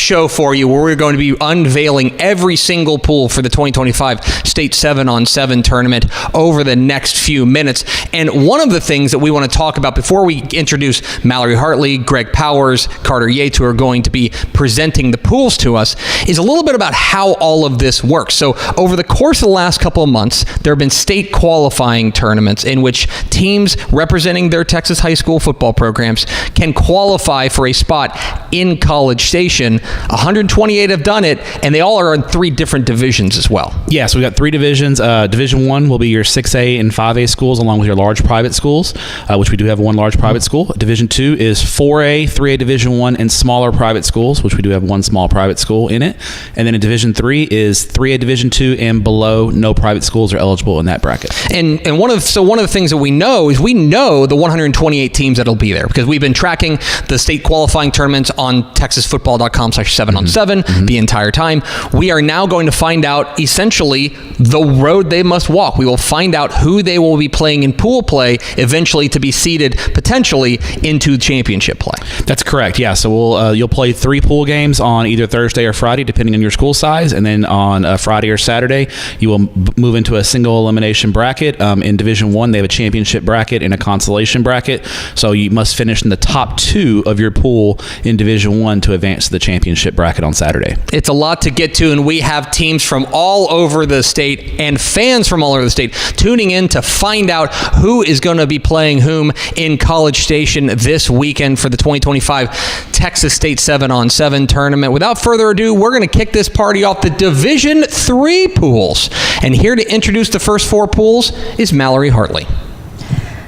show for you where we're going to be unveiling every single pool for the 2025 State 7-on-7 tournament over the next few minutes. And one of the things that we want to talk about before we introduce Mallory Hartley, Greg Powers, Carter Yates, who are going to be presenting the pools to us, is a little bit about how all of this works. So over the course of the last couple of months, there have been state qualifying tournaments in which teams representing their Texas high school football programs can qualify for a spot in College Station. 128 have done it, and they all are in 3 different divisions as well. Yeah, so we've got 3 divisions. Division 1 will be your 6A and 5A schools, along with your large private schools, which we do have 1 large private school. Division 2 is 4A, 3A Division 1, and smaller private schools, which we do have 1 small private school in it. And then in Division 3 is 3A Division 2 and below. No private schools are eligible in that bracket. And one of the things that we know is we know the 128 teams that'll be there, because we've been tracking the state qualifying tournaments on texasfootball.com/7on7 the entire time. We are now going to find out essentially the road they must walk. We will find out who they will be playing in pool play eventually to be seeded potentially into championship play. That's correct. Yeah. So you'll play 3 pool games on either Thursday or Friday, depending on your school size, and then on Friday or Saturday, you will move into a single elimination bracket. In Division 1, they have a championship bracket and a consolation bracket. So you must finish in the top 2 of your pool in Division 1 to advance to the championship bracket on Saturday. It's a lot to get to, and we have teams from all over the state and fans from all over the state tuning in to find out who is going to be playing whom in College Station this weekend for the 2025 Texas State 7-on-7 tournament. Without further ado, we're going to kick this party off the Division 3 pools. And here to introduce the first 4 pools is Mallory Hartley.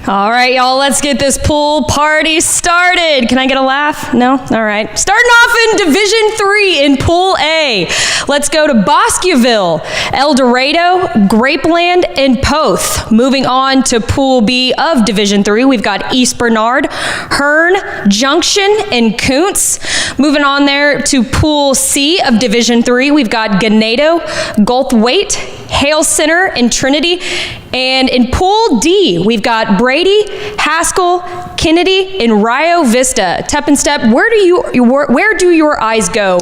All right, y'all, let's get this pool party started. Can I get a laugh? No? All right. Starting off in Division 3 in Pool A. Let's go to Bosqueville, El Dorado, Grapeland, and Poth. Moving on to Pool B of Division 3, we've got East Bernard, Hearn, Junction, and Kuntz. Moving on there to Pool C of Division 3, we've got Ganado, Goldthwaite, Hale Center, and Trinity. And in Pool D, we've got Brady, Haskell, Kennedy, and Rio Vista. Tep and Step, where do your eyes go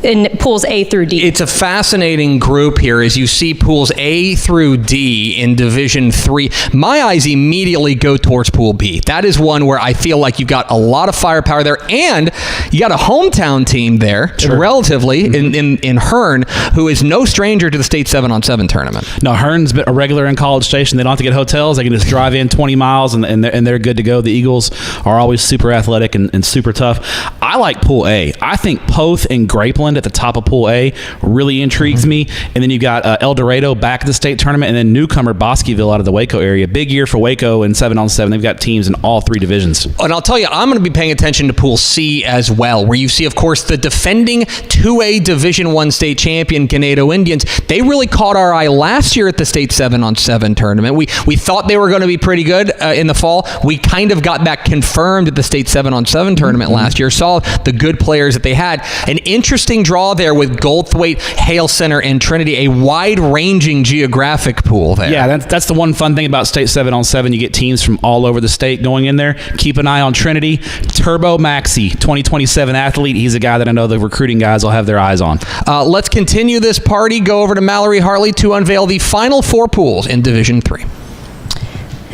in pools A through D? It's a fascinating group here as you see pools A through D in Division 3. My eyes immediately go towards Pool B. That is one where I feel like you've got a lot of firepower there, and you got a hometown team there, relatively, in Hearn, who is no stranger to the State 7-on-7 tournament. No, Hearn's been a regular in College Station. They don't have to get hotels. They can just drive in 20 miles, and they're good to go. The Eagles are always super athletic and super tough. I like Pool A. I think Poth and Grapeland at the top of Pool A really intrigues me. And then you've got El Dorado back at the state tournament, and then newcomer Bosqueville out of the Waco area. Big year for Waco in 7-on-7. They've got teams in all 3 divisions. And I'll tell you, I'm going to be paying attention to Pool C as well, where you see, of course, the defending 2A Division 1 state champion Ganado Indians. They really caught our eye last year at the state 7-on-7 tournament. We thought they were going to be pretty good in the fall. We kind of got that confirmed at the state 7-on-7 tournament last year. Saw the good players that they had. An interesting draw there with Goldthwaite, Hale Center, and Trinity, a wide-ranging geographic pool there. Yeah, that's the one fun thing about State 7-on-7. You get teams from all over the state going in there. Keep an eye on Trinity. Turbo Maxey, 2027 athlete. He's a guy that I know the recruiting guys will have their eyes on. Let's continue this party. Go over to Mallory Hartley to unveil the final 4 pools in Division 3.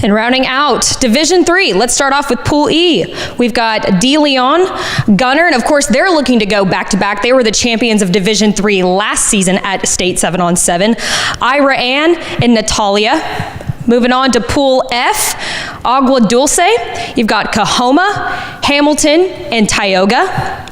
And rounding out Division 3, let's start off with Pool E. We've got De Leon, Gunner, and of course they're looking to go back-to-back. They were the champions of Division 3 last season at State 7-on-7. Ira Ann and Natalia. Moving on to Pool F, Agua Dulce. You've got Cahoma, Hamilton, and Tioga.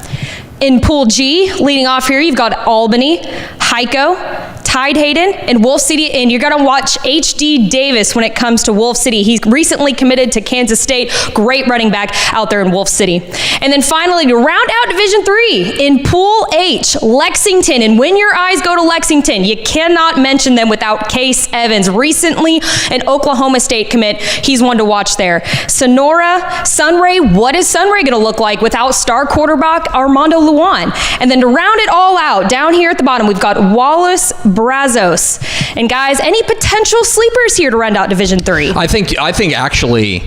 In Pool G, leading off here, you've got Albany, Hico, Tidehaven, and Wolf City, and you're going to watch H.D. Davis when it comes to Wolf City. He's recently committed to Kansas State. Great running back out there in Wolf City. And then finally, to round out Division 3, in Pool H, Lexington. And when your eyes go to Lexington, you cannot mention them without Case Evans. Recently, an Oklahoma State commit. He's one to watch there. Sonora, Sunray. What is Sunray going to look like without star quarterback Armando Luan? And then to round it all out, down here at the bottom, we've got Wallace Brazos. And guys, any potential sleepers here to round out Division 3? I think actually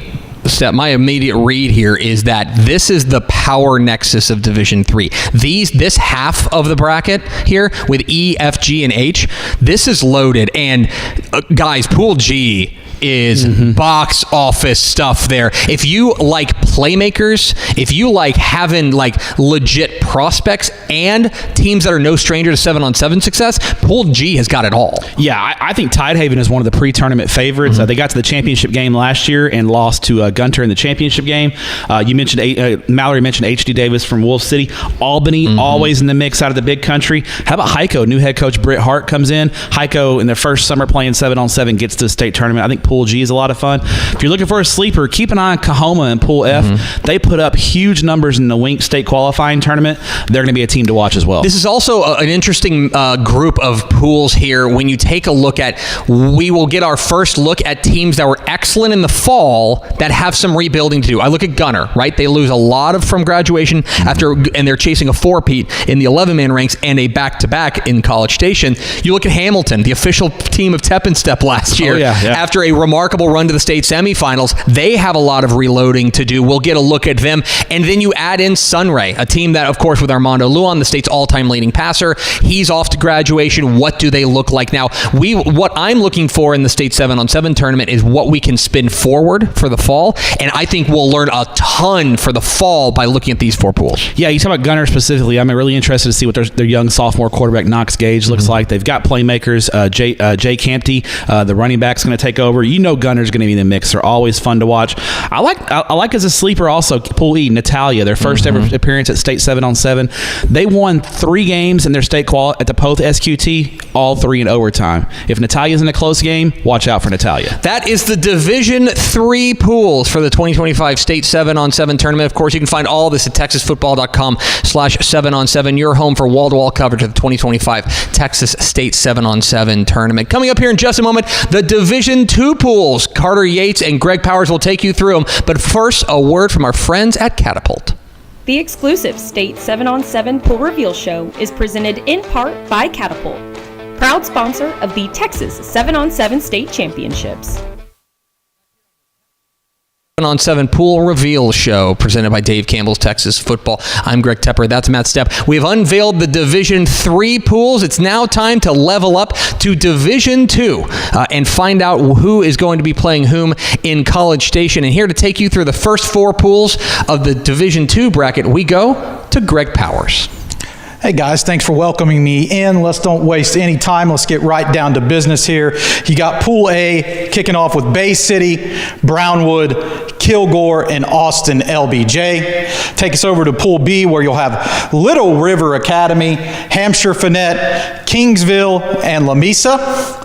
Step, my immediate read here is that this is the power nexus of Division III. This half of the bracket here with E, F, G, and H, this is loaded. And guys, Pool G is box office stuff there. If you like playmakers, if you like having like legit prospects and teams that are no stranger to 7-on-7 success, Pool G has got it all. Yeah, I think Tidehaven is one of the pre-tournament favorites. They got to the championship game last year and lost to Gunter in the championship game. You mentioned Mallory mentioned H.D. Davis from Wolf City. Albany, always in the mix out of the big country. How about Heiko? New head coach Britt Hart comes in. Heiko, in their first summer playing 7-on-7, gets to the state tournament. I think Pool G is a lot of fun. If you're looking for a sleeper, keep an eye on Kahoma and Pool F. They put up huge numbers in the Wink State qualifying tournament. They're going to be a team to watch as well. This is also an interesting group of pools here. When you take a look at, we will get our first look at teams that were excellent in the fall that have some rebuilding to do. I look at Gunner, right? They lose a lot from graduation and they're chasing a four-peat in the 11-man ranks and a back-to-back in College Station. You look at Hamilton, the official team of Tep and Step last year. After a remarkable run to the state semifinals, they have a lot of reloading to do. We'll get a look at them. And then you add in Sunray, a team that, of course, with Armando Luan, the state's all-time leading passer, he's off to graduation. What do they look like now? What I'm looking for in the state 7-on-7 tournament is what we can spin forward for the fall, and I think we'll learn a ton for the fall by looking at these four pools. Yeah, you talk about Gunner specifically. I'm really interested to see what their young sophomore quarterback Knox Gage looks like. They've got playmakers. Jay Campty, the running back's going to take over. You know Gunner's going to be in the mix. They're always fun to watch. I like as a sleeper also Pool E, Natalia, their first ever appearance at state 7-on-7. They won 3 games in their state qual at the Poth SQT, all 3 in overtime. If Natalia's in a close game, watch out for Natalia. That is the Division III pools for the 2025 state 7-on-7 tournament. Of course, you can find all this at texasfootball.com/7-on-7, your home for wall-to-wall coverage of the 2025 Texas State 7-on-7 tournament. Coming up here in just a moment, the Division II pools. Carter Yates and Greg Powers will take you through them. But first, a word from our friends at Catapult. The exclusive State 7-on-7 Pool Reveal Show is presented in part by Catapult, proud sponsor of the Texas 7-on-7 State Championships. 7-on-7 Pool Reveal Show presented by Dave Campbell's Texas Football. I'm Greg Tepper. That's Matt Stepp. We've unveiled the Division III pools. It's now time to level up to Division II and find out who is going to be playing whom in College Station. And here to take you through the first 4 pools of the Division II bracket, we go to Greg Powers. Hey guys, thanks for welcoming me in. Let's don't waste any time. Let's get right down to business here. You got Pool A kicking off with Bay City, Brownwood, Kilgore, and Austin LBJ. Take us over to Pool B where you'll have Little River Academy, Hampshire Finette, Kingsville, and Lamesa.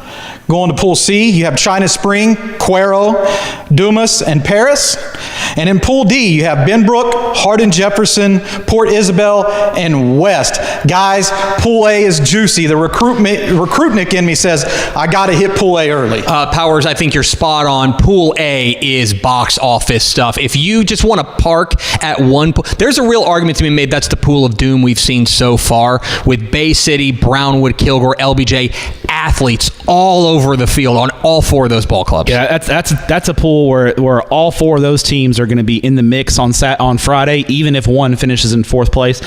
Going to Pool C, you have China Spring, Cuero, Dumas, and Paris. And in Pool D, you have Benbrook, Hardin Jefferson, Port Isabel, and West. Guys, Pool A is juicy. The recruitnik in me says, I got to hit Pool A early. Powers, I think you're spot on. Pool A is box office stuff. If you just want to park at one pool, there's a real argument to be made that's the pool of doom we've seen so far with Bay City, Brownwood, Kilgore, LBJ, athletes all over the field on all 4 of those ball clubs. Yeah, that's a pool where all 4 of those teams are going to be in the mix on Friday, even if one finishes in 4th place.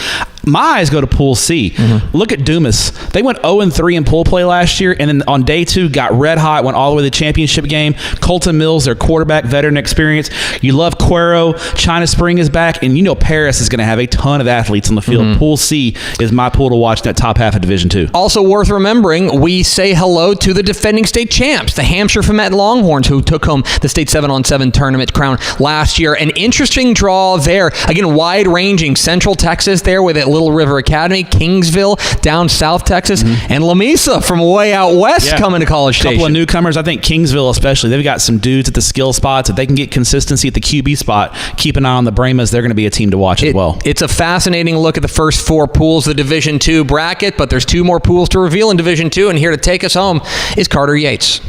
My eyes go to Pool C. Look at Dumas. They went 0-3 in pool play last year, and then on day 2 got red hot, went all the way to the championship game. Colton Mills, their quarterback, veteran experience. You love Cuero. China Spring is back, and you know Paris is going to have a ton of athletes on the field. Pool C is my pool to watch in that top half of Division II. Also worth remembering, we say hello to the defending state champs, the Hampshire Finette Longhorns, who took home the state 7-on-7 tournament crown last year. An interesting draw there. Again, wide-ranging. Central Texas there with it. Little River Academy, Kingsville down South Texas, and Lamesa from way out west coming to College Station. A couple of newcomers. I think Kingsville especially. They've got some dudes at the skill spots. If they can get consistency at the QB spot, keep an eye on the Brahmas. They're going to be a team to watch as well. It's a fascinating look at the first 4 pools of the Division II bracket, but there's 2 more pools to reveal in Division II, and here to take us home is Carter Yates.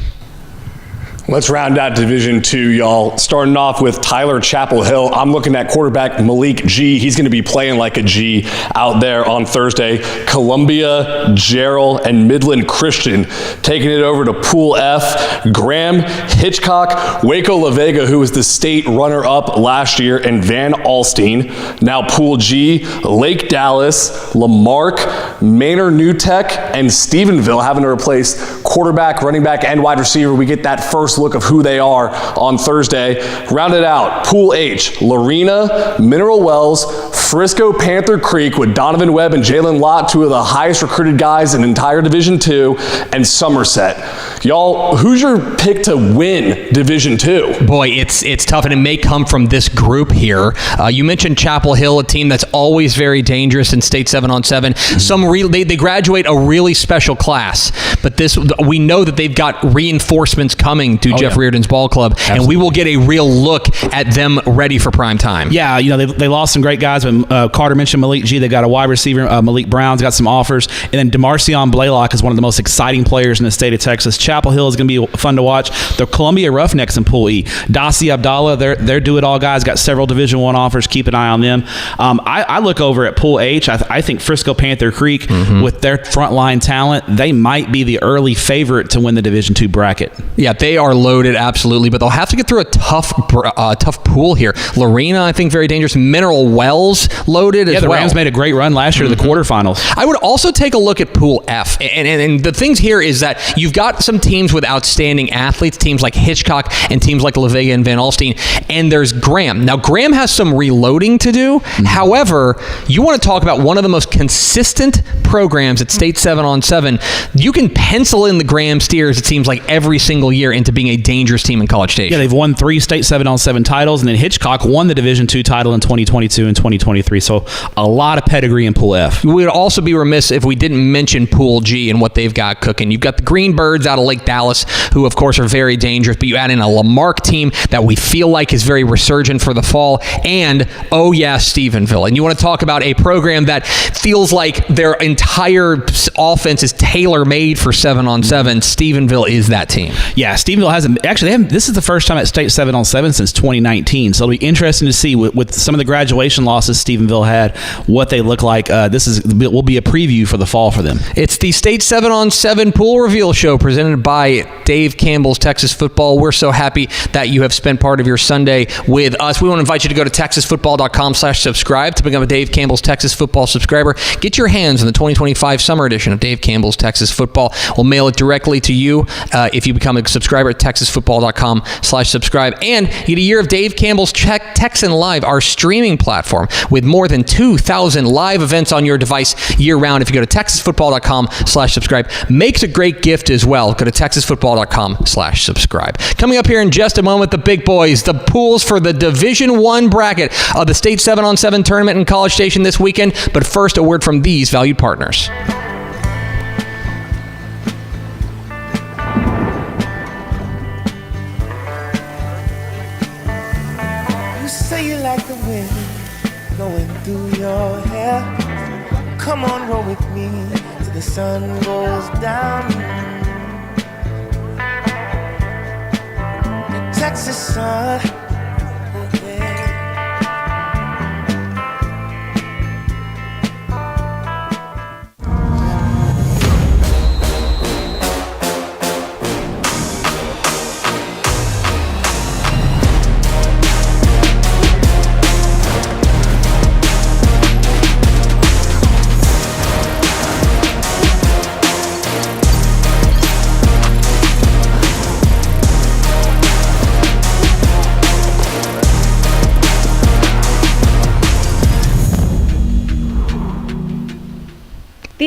Let's round out Division II, y'all. Starting off with Tyler Chapel Hill. I'm looking at quarterback Malik G. He's going to be playing like a G out there on Thursday. Columbia, Gerald, and Midland Christian taking it over to Pool F. Graham, Hitchcock, Waco La Vega, who was the state runner-up last year, and Van Alstyne. Now Pool G, Lake Dallas, Lamarck, Manor New Tech, and Stephenville having to replace quarterback, running back, and wide receiver. We get that first look of who they are on Thursday. Rounded out, Pool H, Lorena, Mineral Wells, Frisco Panther Creek with Donovan Webb and Jalen Lott, two of the highest recruited guys in entire Division II, and Somerset. Y'all, who's your pick to win Division II? Boy, it's tough, and it may come from this group here. You mentioned Chapel Hill, a team that's always very dangerous in state 7-on-7. They graduate a really special class, but we know that they've got reinforcements coming to Jeff Reardon's ball club, and we will get a real look at them ready for prime time. Yeah, they lost some great guys. When Carter mentioned Malik G, they got a wide receiver, Malik Brown's got some offers, and then DeMarcion Blaylock is one of the most exciting players in the state of Texas. Chapel Hill is going to be fun to watch. The Columbia Roughnecks in Pool E. Dasi Abdallah, they're do-it-all guys, got several Division I offers. Keep an eye on them. I look over at Pool H. I think Frisco Panther Creek, with their frontline talent, they might be the early favorite to win the Division II bracket. Yeah, they are loaded, absolutely, but they'll have to get through a tough pool here. Lorena, I think, very dangerous. Mineral Wells loaded as well. Yeah, the Rams made a great run last year to the quarterfinals. I would also take a look at Pool F. And the things here is that you've got some teams with outstanding athletes, teams like Hitchcock and teams like La Vega and Van Alstyne, and there's Graham. Now, Graham has some reloading to do. However, you want to talk about one of the most consistent programs at State 7-on-7. You can pencil in the Graham Steers, it seems like, every single year into being a dangerous team in College Station. Yeah, they've won 3 State 7-on-7 titles, and then Hitchcock won the Division II title in 2022 and 2023. So a lot of pedigree in Pool F. We would also be remiss if we didn't mention Pool G and what they've got cooking. You've got the Greenbirds out of Lake Dallas, who of course are very dangerous, but you add in a Lamarck team that we feel like is very resurgent for the fall, and Stephenville. And you want to talk about a program that feels like their entire offense is tailor-made for 7-on-7. Stephenville is that team. Yeah, Stephenville this is the first time at State 7-on-7 since 2019, so it'll be interesting to see with some of the graduation losses Stephenville had, what they look like. This will be a preview for the fall for them. It's the State 7-on-7 Pool Reveal Show presented by Dave Campbell's Texas Football. We're so happy that you have spent part of your Sunday with us. We want to invite you to go to texasfootball.com/subscribe to become a Dave Campbell's Texas Football subscriber. Get your hands on the 2025 summer edition of Dave Campbell's Texas Football. We'll mail it directly to you if you become a subscriber at texasfootball.com/subscribe. And you get a year of Dave Campbell's Texan Live, our streaming platform, with more than 2,000 live events on your device year-round. If you go to texasfootball.com/subscribe, makes a great gift as well. Go to texasfootball.com/subscribe. Coming up here in just a moment, the big boys, the pools for the Division I bracket of the State 7-on-7 tournament in College Station this weekend. But first, a word from these valued partners. You say you like the wind going through your hair. Come on, roll with me till the sun goes down. The Texas sun.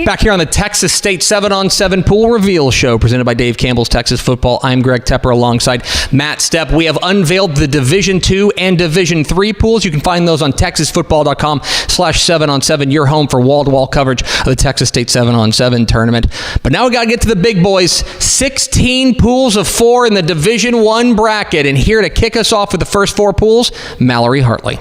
Back here on the Texas State 7-on-7 Pool Reveal Show presented by Dave Campbell's Texas Football. I'm Greg Tepper alongside Matt Stepp. We have unveiled the Division II and Division III pools. You can find those on texasfootball.com/7-on-7, your home for wall-to-wall coverage of the Texas State 7-on-7 tournament. But now we got to get to the big boys. 16 pools of 4 in the Division I bracket. And here to kick us off with the first 4 pools, Mallory Hartley.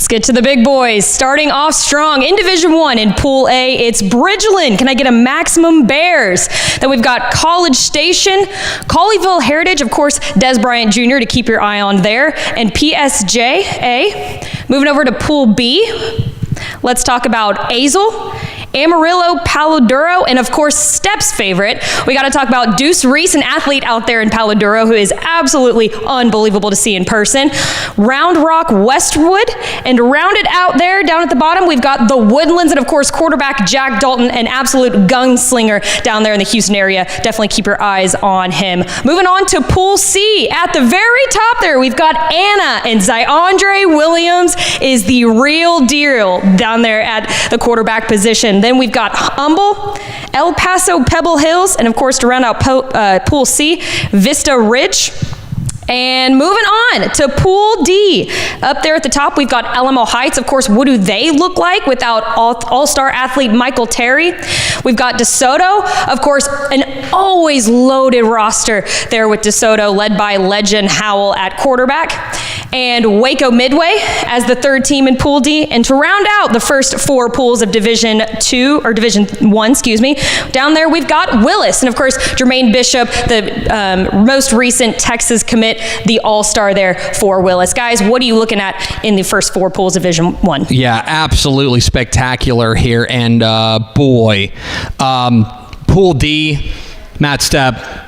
Let's get to the big boys. Starting off strong in Division 1 in Pool A, it's Bridgeland. Can I get a Maximum Bears? Then we've got College Station, Colleyville Heritage, of course, Des Bryant Jr. to keep your eye on there, and PSJA. Moving over to Pool B, let's talk about Azle, Amarillo, Palo Duro, and of course, Step's favorite. We got to talk about Deuce Reese, an athlete out there in Palo Duro who is absolutely unbelievable to see in person. Round Rock, Westwood, and rounded out there down at the bottom, we've got the Woodlands, and of course, quarterback Jack Dalton, an absolute gunslinger down there in the Houston area. Definitely keep your eyes on him. Moving on to Pool C, at the very top there, we've got Anna, and Zyondre Williams is the real deal down there at the quarterback position. Then we've got Humble, El Paso Pebble Hills, and of course to round out Pool C, Vista Ridge. And moving on to Pool D. Up there at the top, we've got Alamo Heights. Of course, what do they look like without all-star athlete Michael Terry? We've got DeSoto. Of course, an always loaded roster there with DeSoto, led by legend Howell at quarterback. And Waco Midway as the third team in Pool D. And to round out the first four pools of Division 1, down there we've got Willis. And of course, Jermaine Bishop, the most recent Texas commit, the all-star there for Willis. Guys, what are you looking at in the first four pools of Division 1? Yeah, absolutely spectacular here. And boy, Pool D, Matt Stepp,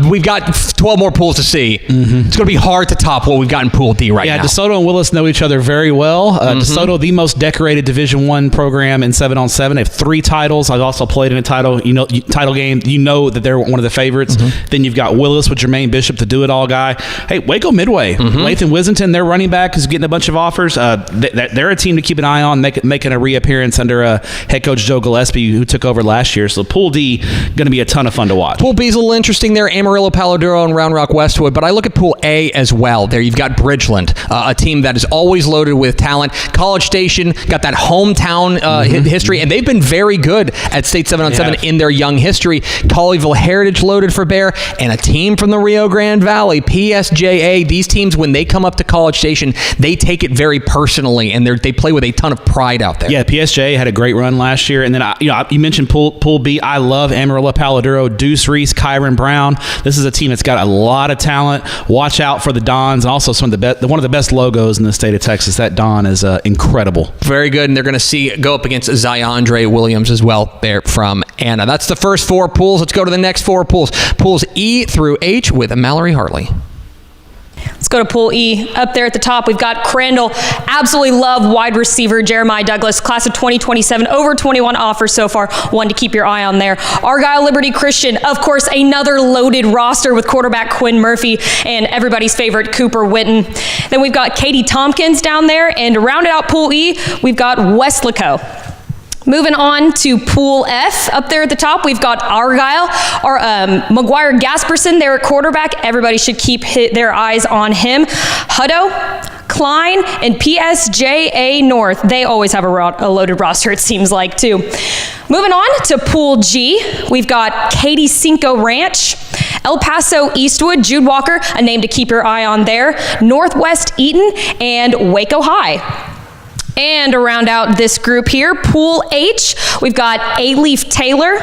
we've got 12 more pools to see. It's going to be hard to top what we've got in Pool D right now. Yeah, DeSoto and Willis know each other very well. DeSoto, the most decorated Division I program in 7-on-7. They have 3 titles. I've also played in a title game. You know that they're one of the favorites. Then you've got Willis with Jermaine Bishop, the do-it-all guy. Hey, Waco Midway, Lathan Wisington, their running back, is getting a bunch of offers. They're a team to keep an eye on, making a reappearance under head coach Joe Gillespie, who took over last year. So Pool D, going to be a ton of fun to watch. Pool B's a little interesting there, Amarillo, Palo Duro, and Round Rock Westwood, but I look at Pool A as well. There you've got Bridgeland, a team that is always loaded with talent. College Station got that hometown history, and they've been very good at State 7-on-7 in their young history. Colleyville Heritage loaded for Bear, and a team from the Rio Grande Valley, PSJA. These teams, when they come up to College Station, they take it very personally, and they play with a ton of pride out there. Yeah, PSJA had a great run last year, and then you mentioned Pool B. I love Amarillo, Palo Duro, Deuce Reese, Kyron Brown. This is a team that's got a lot of talent. Watch out for the Dons, and also one of the best logos in the state of Texas. That Don is incredible. Very good, and they're going to go up against Zyondre Williams as well there from Anna. That's the first 4 pools. Let's go to the next 4 pools. Pools E through H with Mallory Hartley. Let's go to Pool E. Up there at the top, we've got Crandall. Absolutely love wide receiver Jeremiah Douglas, class of 2027, over 21 offers so far. One to keep your eye on there. Argyle Liberty Christian, of course, another loaded roster with quarterback Quinn Murphy and everybody's favorite Cooper Witten. Then we've got Katie Tompkins down there, and to round it out Pool E, we've got Westlaco. Moving on to Pool F, up there at the top, we've got Argyle, McGuire Gasperson there at quarterback. Everybody should keep their eyes on him. Hutto, Klein, and PSJA North. They always have a loaded roster, it seems like, too. Moving on to Pool G, we've got Katy Cinco Ranch, El Paso Eastwood, Jude Walker, a name to keep your eye on there, Northwest Eaton, and Waco High. And to round out this group here, Pool H, we've got A-Leaf Taylor,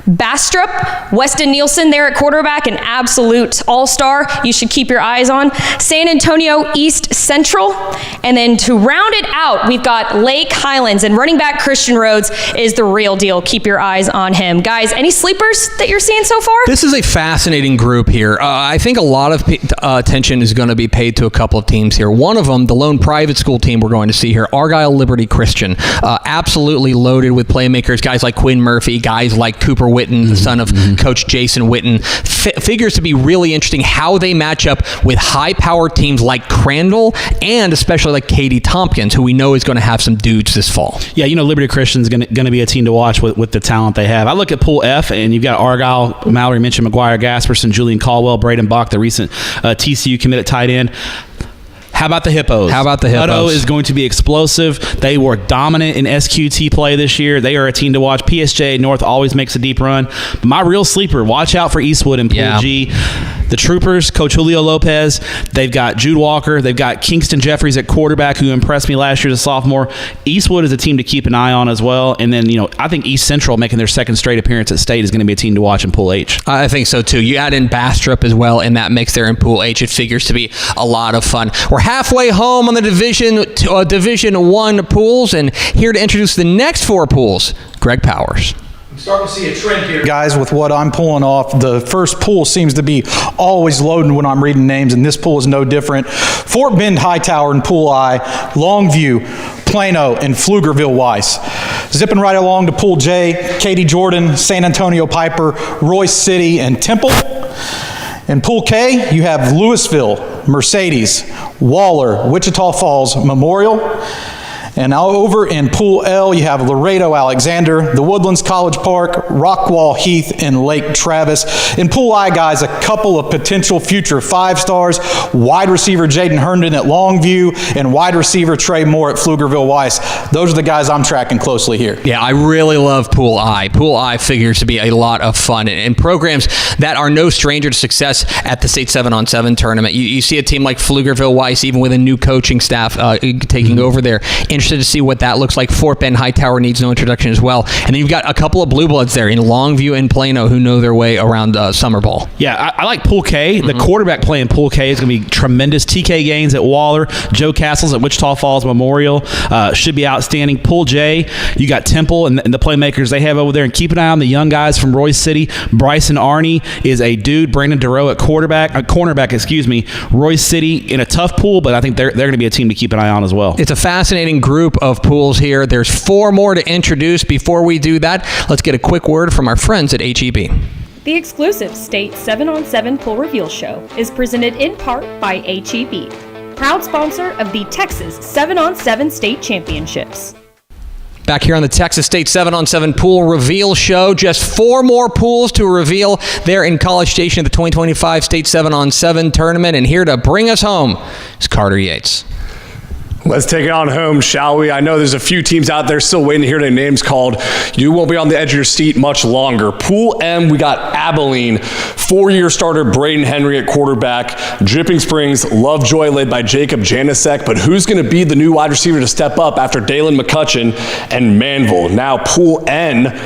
Bastrop, Weston Nielsen there at quarterback, an absolute all-star you should keep your eyes on, San Antonio East Central, and then to round it out, we've got Lake Highlands, and running back Christian Rhodes is the real deal. Keep your eyes on him. Guys, any sleepers that you're seeing so far? This is a fascinating group here. I think a lot of attention is going to be paid to a couple of teams here. One of them, the lone private school team we're going to see here, Argyle Liberty Christian, absolutely loaded with playmakers, guys like Quinn Murphy, guys like Cooper Witten, the son of Coach Jason Witten. Figures to be really interesting how they match up with high-powered teams like Crandall and especially like Katy Tompkins, who we know is going to have some dudes this fall. Yeah, Liberty Christian's going to be a team to watch with the talent they have. I look at Pool F, and you've got Argyle, Mallory mentioned McGuire Gasperson, Julian Caldwell, Braden Bach, the recent TCU committed tight end. How about the Hippos? Hutto is going to be explosive. They were dominant in SQT play this year. They are a team to watch. PSJ North always makes a deep run. But my real sleeper, watch out for Eastwood and Pool G. The Troopers, Coach Julio Lopez. They've got Jude Walker. They've got Kingston Jeffries at quarterback, who impressed me last year as a sophomore. Eastwood is a team to keep an eye on as well. And then, I think East Central, making their second straight appearance at state, is going to be a team to watch in Pool H. I think so too. You add in Bastrop as well in that mix there in Pool H. It figures to be a lot of fun. We're halfway home on the Division 1 pools, and here to introduce the next 4 pools, Greg Powers. Starting to see a trend here, guys, with what I'm pulling off. The first pool seems to be always loading when I'm reading names, and this pool is no different. Fort Bend Hightower in Pool I, Longview, Plano, and Pflugerville Weiss. Zipping right along to Pool J, Katy Jordan, San Antonio Piper, Royce City, and Temple. In Pool K, you have Louisville, Mercedes, Waller, Wichita Falls, Memorial. And now over in Pool L, you have Laredo, Alexander, the Woodlands, College Park, Rockwall, Heath, and Lake Travis. In Pool I, guys, a couple of potential future 5-stars, wide receiver Jaden Herndon at Longview and wide receiver Trey Moore at Pflugerville Weiss. Those are the guys I'm tracking closely here. Yeah, I really love Pool I. Pool I figures to be a lot of fun, and programs that are no stranger to success at the state 7-on-7 tournament. You see a team like Pflugerville Weiss, even with a new coaching staff taking over there. Interested to see what that looks like. Fort Bend Hightower needs no introduction as well. And then you've got a couple of blue bloods there in Longview and Plano who know their way around summer ball. Yeah, I like Pool K. The quarterback play in Pool K is going to be tremendous. TK Gaines at Waller, Joe Castles at Wichita Falls Memorial should be outstanding. Pool J, you got Temple and the playmakers they have over there. And keep an eye on the young guys from Royce City. Bryson Arney is a dude. Brandon Durow at cornerback. Royce City in a tough pool, but I think they're going to be a team to keep an eye on as well. It's a fascinating group of pools here. There's 4 more to introduce. Before we do that, let's get a quick word from our friends at HEB. The exclusive State 7-on-7 Pool Reveal Show is presented in part by HEB, proud sponsor of the Texas 7-on-7 State Championships. Back here on the Texas State 7-on-7 Pool Reveal Show. Just 4 more pools to reveal there in College Station at the 2025 State 7-on-7 Tournament. And here to bring us home is Carter Yates. Let's take it on home, shall we? I know there's a few teams out there still waiting to hear their names called. You won't be on the edge of your seat much longer. Pool M, we got Abilene, 4-year starter Braden Henry at quarterback, Dripping Springs, Lovejoy led by Jacob Janisek, but who's going to be the new wide receiver to step up after Dalen McCutcheon and Manville? Now Pool N,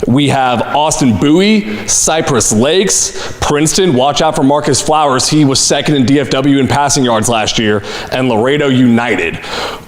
we have Austin Bowie, Cypress Lakes, Princeton. Watch out for Marcus Flowers. He was second in DFW in passing yards last year. And Laredo United.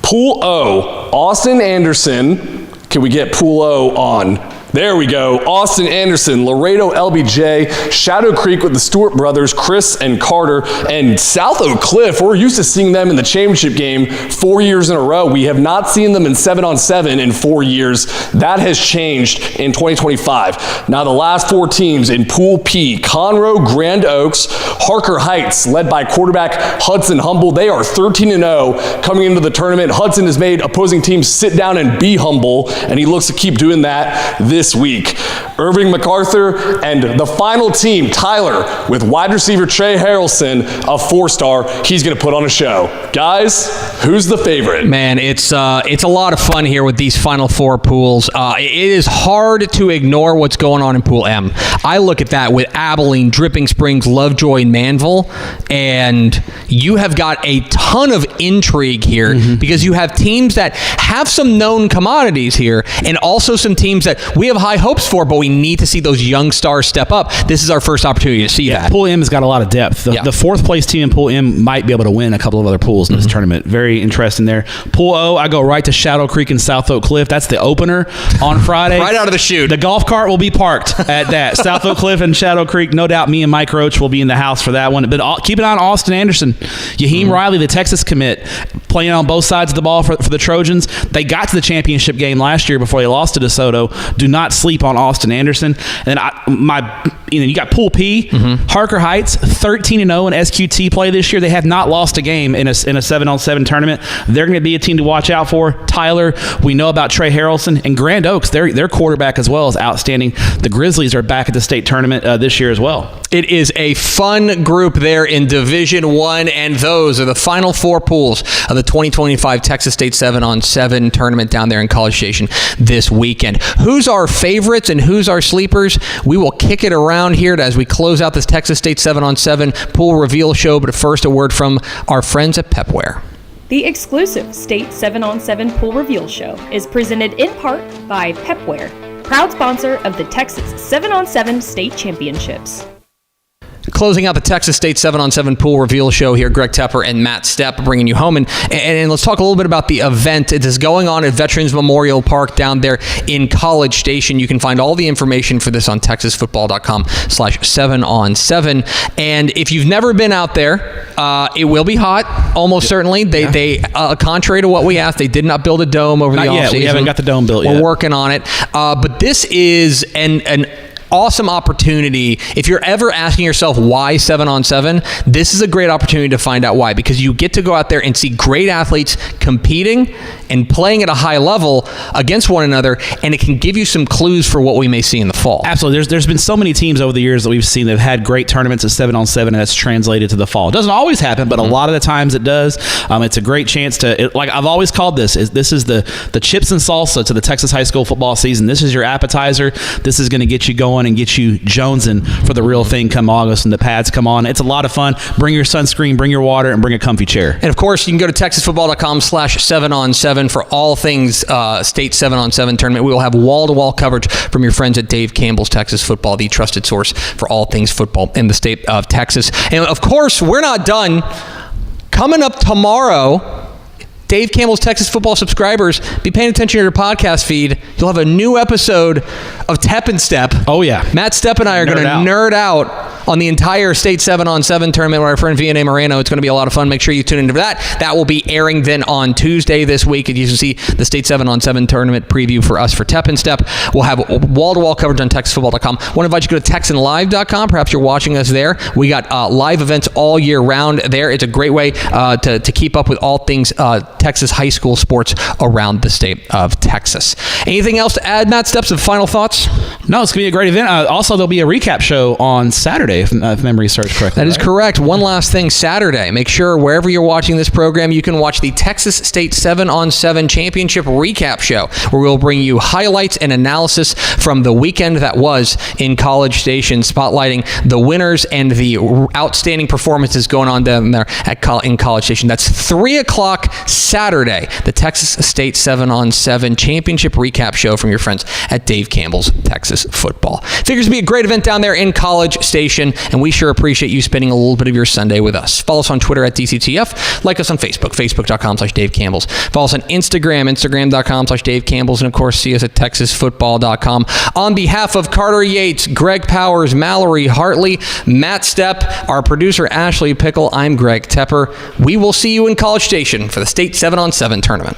Pool O, Austin Anderson. Can we get Pool O on? There we go. Austin Anderson, Laredo LBJ, Shadow Creek with the Stewart brothers, Chris and Carter, and South Oak Cliff. We're used to seeing them in the championship game 4 years in a row. We have not seen them in 7-on-7 in 4 years. That has changed in 2025. Now the last 4 teams in Pool P, Conroe, Grand Oaks, Harker Heights, led by quarterback Hudson Humble. They are 13-0 coming into the tournament. Hudson has made opposing teams sit down and be humble, and he looks to keep doing that this week. Irving MacArthur and the final team, Tyler, with wide receiver Trey Harrelson, a 4-star. He's going to put on a show. Guys, who's the favorite? Man, it's a lot of fun here with these final 4 pools. It is hard to ignore what's going on in Pool M. I look at that with Abilene, Dripping Springs, Lovejoy, and Manville, and you have got a ton of intrigue here because you have teams that have some known commodities here and also some teams that we have high hopes for, but we need to see those young stars step up. This is our first opportunity to see that. Pool M has got a lot of depth. The 4th place team in Pool M might be able to win a couple of other pools in this tournament. Very interesting there. Pool O, I go right to Shadow Creek and South Oak Cliff. That's the opener on Friday. Right out of the chute. The golf cart will be parked at that. South Oak Cliff and Shadow Creek. No doubt me and Mike Roach will be in the house for that one. But keep an eye on Austin Anderson. Yaheem Riley, the Texas commit, playing on both sides of the ball for the Trojans. They got to the championship game last year before they lost to DeSoto. Do not sleep on Austin Anderson. And you got Pool P, Harker Heights, 13-0 in SQT play this year. They have not lost a game in a 7-on-7 tournament. They're going to be a team to watch out for. Tyler, we know about Trey Harrelson, and Grand Oaks, their quarterback as well is outstanding. The Grizzlies are back at the state tournament this year as well. It is a fun group there in Division 1, and those are the final 4 pools of the 2025 Texas State 7-on-7 tournament down there in College Station this weekend. Who's our favorites and who's our sleepers? We will kick it around here as we close out this Texas State 7-on-7 pool reveal show, but first a word from our friends at Pepware. The exclusive State 7-on-7 Pool Reveal Show is presented in part by Pepware, proud sponsor of the Texas 7-on-7 State Championships. Closing out the Texas State 7-on-7 pool reveal show here, Greg Tepper and Matt Stepp bringing you home. And let's talk a little bit about the event. It is going on at Veterans Memorial Park down there in College Station. You can find all the information for this on texasfootball.com/7on7. And if you've never been out there, it will be hot, almost certainly. They contrary to what we asked, they did not build a dome over the offseason. We haven't got the dome built yet. We're working on it. But this is an awesome opportunity. If you're ever asking yourself why 7-on-7, this is a great opportunity to find out why, because you get to go out there and see great athletes competing and playing at a high level against one another, and it can give you some clues for what we may see in the fall. Absolutely. There's been so many teams over the years that we've seen that have had great tournaments at 7-on-7, and that's translated to the fall. It doesn't always happen, but a lot of the times it does. It's a great chance to, like I've always called this is the chips and salsa to the Texas high school football season. This is your appetizer. This is going to get you going and get you jonesing for the real thing come August and the pads come on. It's a lot of fun. Bring your sunscreen, bring your water, and bring a comfy chair. And of course, you can go to texasfootball.com/7on7 for all things State 7-on-7 tournament. We will have wall-to-wall coverage from your friends at Dave Campbell's Texas Football, the trusted source for all things football in the state of Texas. And of course, we're not done. Coming up tomorrow, Dave Campbell's Texas Football subscribers, be paying attention to your podcast feed. You'll have a new episode of Tep and Step. Oh, yeah. Matt Stepp and I are going to nerd out on the entire State 7-on-7 tournament with our friend Vianney Moreno. It's going to be a lot of fun. Make sure you tune into that. That will be airing then on Tuesday this week. And you can see the State 7-on-7 tournament preview for us for Tep and Step. We'll have wall-to-wall coverage on TexasFootball.com. I want to invite you to go to TexanLive.com. Perhaps you're watching us there. We got live events all year round there. It's a great way to keep up with all things Texas high school sports around the state of Texas. Anything else to add, Matt Stepp? Some final thoughts? No, it's going to be a great event. Also, there'll be a recap show on Saturday, if memory serves correctly. That is correct. One last thing, Saturday. Make sure wherever you're watching this program, you can watch the Texas State 7-on-7 Championship Recap Show, where we'll bring you highlights and analysis from the weekend that was in College Station, spotlighting the winners and the outstanding performances going on down there in College Station. That's 3 o'clock Saturday, the Texas State 7-on-7 Championship Recap Show from your friends at Dave Campbell's Texas Football. Figures to be a great event down there in College Station, and we sure appreciate you spending a little bit of your Sunday with us. Follow us on Twitter at DCTF. Like us on Facebook, facebook.com/Dave Campbell's. Follow us on Instagram, instagram.com/Dave Campbell's. And of course, see us at texasfootball.com. On behalf of Carter Yates, Greg Powers, Mallory Hartley, Matt Stepp, our producer Ashley Pickle, I'm Greg Tepper. We will see you in College Station for the State 7-on-7 tournament.